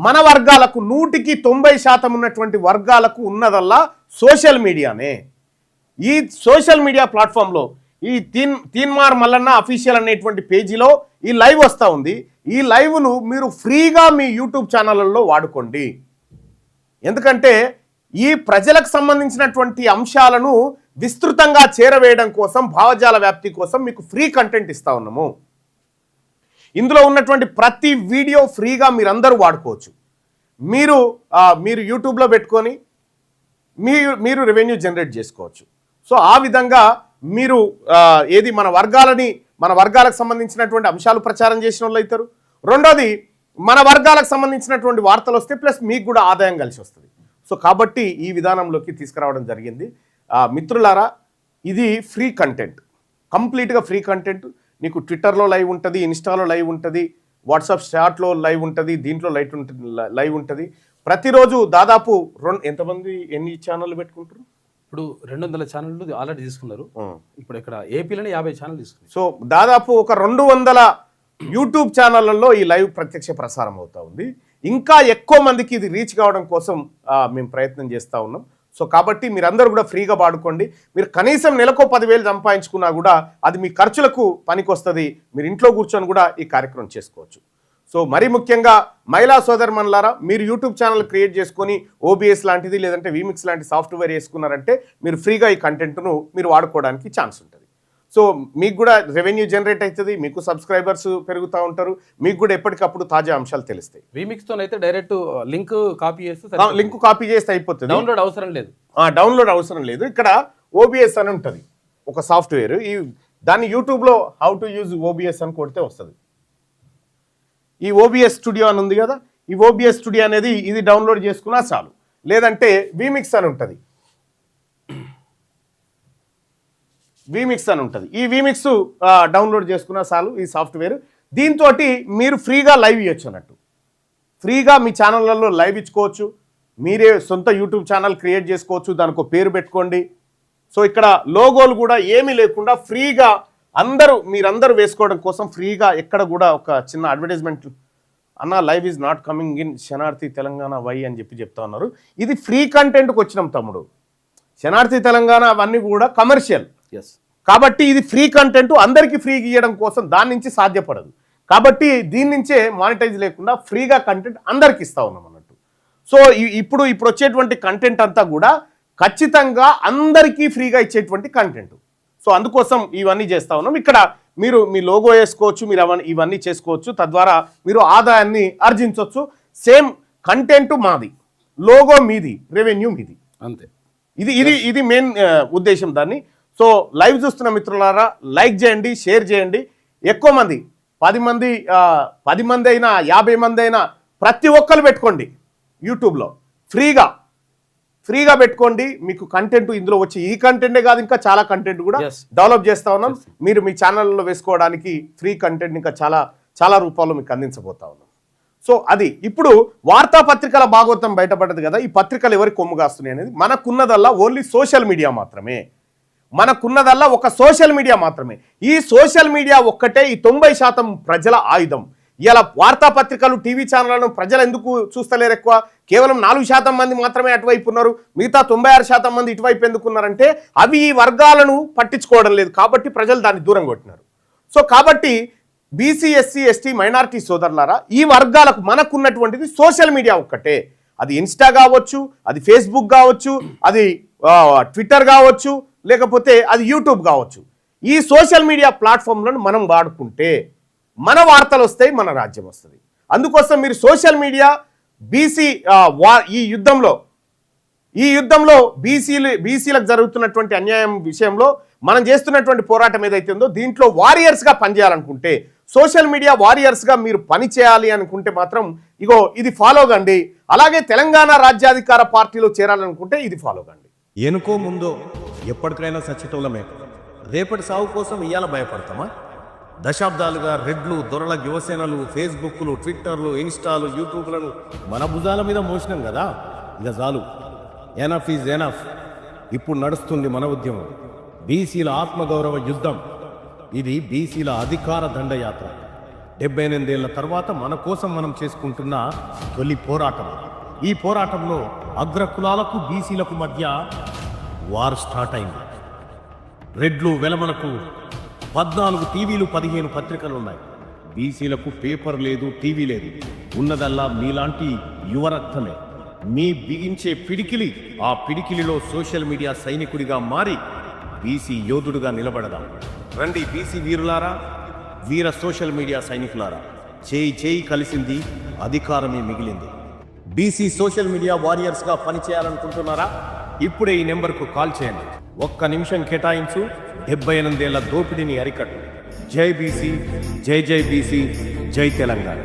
మన వర్గాలకు 100% ఉన్నటువంటి వర్గాలకు ఉన్నదల్లా సోషల్ మీడియానే. ఈ సోషల్ మీడియా ప్లాట్ఫామ్లో ఈ తీన్మార్ మల్లన్న అఫీషియల్ అనేటువంటి పేజీలో ఈ లైవ్ వస్తూ ఉంది. ఈ లైవ్ను మీరు ఫ్రీగా మీ యూట్యూబ్ ఛానళ్ళల్లో వాడుకోండి. ఎందుకంటే ఈ ప్రజలకు సంబంధించినటువంటి అంశాలను విస్తృతంగా చేరవేయడం కోసం, భావజాల వ్యాప్తి కోసం మీకు ఫ్రీ కంటెంట్ ఇస్తా ఉన్నాము. ఇందులో ఉన్నటువంటి ప్రతి వీడియో ఫ్రీగా మీరందరూ వాడుకోవచ్చు. మీరు యూట్యూబ్లో పెట్టుకొని మీరు రెవెన్యూ జనరేట్ చేసుకోవచ్చు. సో ఆ విధంగా మీరు ఏది మన వర్గాలకు సంబంధించినటువంటి అంశాలు ప్రచారం చేసిన వాళ్ళు అవుతారు. రెండోది మన వర్గాలకు సంబంధించినటువంటి వార్తలు వస్తే ప్లస్ మీకు కూడా ఆదాయం కలిసి వస్తుంది. సో కాబట్టి ఈ విధానంలోకి తీసుకురావడం జరిగింది. మిత్రులారా, ఇది ఫ్రీ కంటెంట్, కంప్లీట్గా ఫ్రీ కంటెంట్. నీకు ట్విట్టర్లో లైవ్ ఉంటుంది, ఇన్స్టాలో లైవ్ ఉంటుంది, వాట్సాప్ చాట్లో లైవ్ ఉంటుంది, దీంట్లో లైవ్ ఉంటుంది. ప్రతిరోజు దాదాపు ఎంతమంది ఎన్ని ఛానళ్ళు పెట్టుకుంటారు? ఇప్పుడు 200 ఛానళ్ళు ఆల్రెడీ తీసుకున్నారు. ఇప్పుడు ఇక్కడ ఏపీలోనే 50 ఛానల్ తీసుకున్నారు. సో దాదాపు ఒక 200 యూట్యూబ్ ఛానళ్లలో ఈ లైవ్ ప్రత్యక్ష ప్రసారం అవుతూ ఉంది. ఇంకా ఎక్కువ మందికి ఇది రీచ్ కావడం కోసం మేము ప్రయత్నం చేస్తూ ఉన్నాం. సో కాబట్టి మీరందరూ కూడా ఫ్రీగా వాడుకోండి. మీరు కనీసం నెలకు 10,000 సంపాదించుకున్నా కూడా అది మీ ఖర్చులకు పనికొస్తుంది. మీరు ఇంట్లో కూర్చొని కూడా ఈ కార్యక్రమం చేసుకోవచ్చు. సో మరీ ముఖ్యంగా మహిళా సోదరుమణులారా, మీరు యూట్యూబ్ ఛానల్ క్రియేట్ చేసుకొని OBS లాంటిది లేదంటే వీమిక్స్ లాంటి సాఫ్ట్వేర్ వేసుకున్నారంటే మీరు ఫ్రీగా ఈ కంటెంట్ను మీరు వాడుకోవడానికి ఛాన్స్ ఉంటుంది. సో మీకు కూడా రెవెన్యూ జనరేట్ అవుతుంది, మీకు సబ్స్క్రైబర్స్ పెరుగుతూ ఉంటారు, మీకు కూడా ఎప్పటికప్పుడు తాజా అంశాలు తెలుస్తాయి. వీమిక్స్తో అయితే డైరెక్ట్ లింక్ కాపీ చేస్తే అయిపోతుంది, డౌన్లోడ్ అవసరం లేదు. డౌన్లోడ్ అవసరం లేదు. ఇక్కడ OBS అని ఉంటుంది ఒక సాఫ్ట్వేర్. దాన్ని యూట్యూబ్లో హౌ టు యూజ్ OBS అని కొడితే వస్తుంది. ఈ OBS స్టూడియో అని ఉంది కదా, ఈ OBS స్టూడియో అనేది ఇది డౌన్లోడ్ చేసుకున్నా చాలు. లేదంటే వీమిక్స్ అని ఉంటుంది, ఈ వీమిక్స్ డౌన్లోడ్ చేసుకున్నా చాలు ఈ సాఫ్ట్వేర్. దీంతో మీరు ఫ్రీగా లైవ్ ఇవ్వచ్చు అన్నట్టు. ఫ్రీగా మీ ఛానళ్ళల్లో లైవ్ ఇచ్చుకోవచ్చు. మీరే సొంత యూట్యూబ్ ఛానల్ క్రియేట్ చేసుకోవచ్చు, దానికి ఒక పేరు పెట్టుకోండి. సో ఇక్కడ లోగోలు కూడా ఏమీ లేకుండా ఫ్రీగా మీరందరూ వేసుకోవడం కోసం ఫ్రీగా ఎక్కడ కూడా ఒక చిన్న అడ్వర్టైజ్మెంట్ అన్న live is not coming in Shanarthi Telangana why అని చెప్తా ఉన్నారు. ఇది ఫ్రీ కంటెంట్కి వచ్చినాం తమ్ముడు. శనార్థి తెలంగాణ అవన్నీ కూడా కమర్షియల్. కాబట్టి ఇది ఫ్రీ కంటెంట్ అందరికీ ఫ్రీగా ఇవ్వడం కోసం దాని నుంచి సాధ్యపడదు. కాబట్టి దీని నుంచే మానిటైజ్ లేకుండా ఫ్రీగా కంటెంట్ అందరికి ఇస్తా ఉన్నాం అన్నట్టు. సో ఇప్పుడు వచ్చేటువంటి కంటెంట్ అంతా కూడా ఖచ్చితంగా అందరికీ ఫ్రీగా ఇచ్చేటువంటి కంటెంట్. సో అందుకోసం ఇవన్నీ చేస్తూ ఉన్నాం. ఇక్కడ మీరు మీ లోగో వేసుకోవచ్చు, మీరు ఇవన్నీ చేసుకోవచ్చు. తద్వారా మీరు ఆదాయాన్ని ఆర్జించవచ్చు. సేమ్ కంటెంట్ మాది, లోగో మీది, రెవెన్యూ మీది, అంతే. ఇది మెయిన్ ఉద్దేశం దాన్ని. సో లైవ్ చూస్తున్న మిత్రులారా, లైక్ చేయండి, షేర్ చేయండి. ఎక్కువ మంది 10 మంది అయినా 50 మంది అయినా ప్రతి ఒక్కరు పెట్టుకోండి. యూట్యూబ్లో ఫ్రీగా పెట్టుకోండి. మీకు కంటెంట్ ఇందులో వచ్చి ఈ కంటెంటే కాదు, ఇంకా చాలా కంటెంట్ కూడా డెవలప్ చేస్తా ఉన్నాం. మీరు మీ ఛానల్లో వేసుకోవడానికి ఫ్రీ కంటెంట్ ఇంకా చాలా రూపాల్లో మీకు అందించబోతా ఉన్నాం. సో అది ఇప్పుడు వార్తాపత్రికల భాగవతం బయటపడ్డది కదా. ఈ పత్రికలు ఎవరికి కొమ్ముగాస్తున్నాయి అనేది మనకున్నదల్లా ఓన్లీ సోషల్ మీడియా మాత్రమే. మనకున్నదల్లా ఒక సోషల్ మీడియా మాత్రమే. ఈ సోషల్ మీడియా ఒక్కటే ఈ 90% ప్రజల ఆయుధం. ఇలా వార్తాపత్రికలు, టీవీ ఛానళ్లను ప్రజలు ఎందుకు చూస్తలేరు? ఎక్కువ కేవలం 4% మంది మాత్రమే అటువైపు ఉన్నారు, మిగతా 96% మంది ఇటువైపు ఎందుకున్నారంటే అవి ఈ వర్గాలను పట్టించుకోవడం లేదు కాబట్టి ప్రజలు దాన్ని దూరం కొట్టినారు. సో కాబట్టి బీసీ, ఎస్సీ, ఎస్టీ, మైనారిటీ సోదరులారా, ఈ వర్గాలకు మనకున్నటువంటిది సోషల్ మీడియా ఒక్కటే. అది ఇన్స్టా కావచ్చు, అది ఫేస్బుక్ కావచ్చు, అది ట్విట్టర్ కావచ్చు, లేకపోతే అది యూట్యూబ్ కావచ్చు. ఈ సోషల్ మీడియా ప్లాట్ఫామ్లను మనం వాడుకుంటే మన వార్తలు వస్తాయి, మన రాజ్యం వస్తుంది. అందుకోసం మీరు సోషల్ మీడియా ఈ యుద్ధంలో బీసీలకు జరుగుతున్నటువంటి అన్యాయం విషయంలో మనం చేస్తున్నటువంటి పోరాటం ఏదైతే ఉందో దీంట్లో వారియర్స్గా పనిచేయాలనుకుంటే, సోషల్ మీడియా వారియర్స్గా మీరు పని చేయాలి అనుకుంటే మాత్రం ఇది ఫాలో కండి. అలాగే తెలంగాణ రాజ్యాధికార పార్టీలో చేరాలనుకుంటే ఇది ఫాలో కండి. ఎనుకో ముందో ఎప్పటికైనా సచ్చితోలమే. రేపటి సాగు కోసం ఇయ్యాల భయపడతామా? దశాబ్దాలుగా రెడ్లు, దొరల యువసేనలు, ఫేస్బుక్లు, ట్విట్టర్లు, ఇన్స్టాలు, యూట్యూబ్లను మన భుజాల మీద మోసినాం కదా. ఇక చాలు, ఎనఫ్ ఈజ్ ఎనఫ్. ఇప్పుడు నడుస్తుంది మన ఉద్యమం, బీసీల ఆత్మగౌరవ యుద్ధం. ఇది బీసీల అధికార దండయాత్ర. 78 ఏళ్ల తర్వాత మన కోసం మనం చేసుకుంటున్న తొలి పోరాటం. ఈ పోరాటంలో అగ్రకులాలకు బీసీలకు మధ్య వార్ స్టార్ట్ అయింది. రెడ్లు వెలమలకు 14 టీవీలు 15 పత్రికలున్నాయి. బీసీలకు పేపర్ లేదు, టీవీ లేదు. ఉన్నదల్లా మీలాంటి యువరక్తమే. మీ బిగించే పిడికిలి, ఆ పిడికిలిలో సోషల్ మీడియా సైనికుడిగా మారి బీసీ యోధుడుగా నిలబడదాం. రండి బీసీ వీరులారా, వీర సోషల్ మీడియా సైనికులారా, చేయి కలిసింది, అధికారమే మిగిలింది. బీసీ సోషల్ మీడియా వారియర్స్గా పనిచేయాలనుకుంటున్నారా? ఇప్పుడే ఈ నెంబర్కు కాల్ చేయండి. 1 నిమిషం కేటాయించు, 78 ఏళ్ల దోపిడీని అరికట్టు. జై బీసీ, జై బీసీ, జై తెలంగాణ.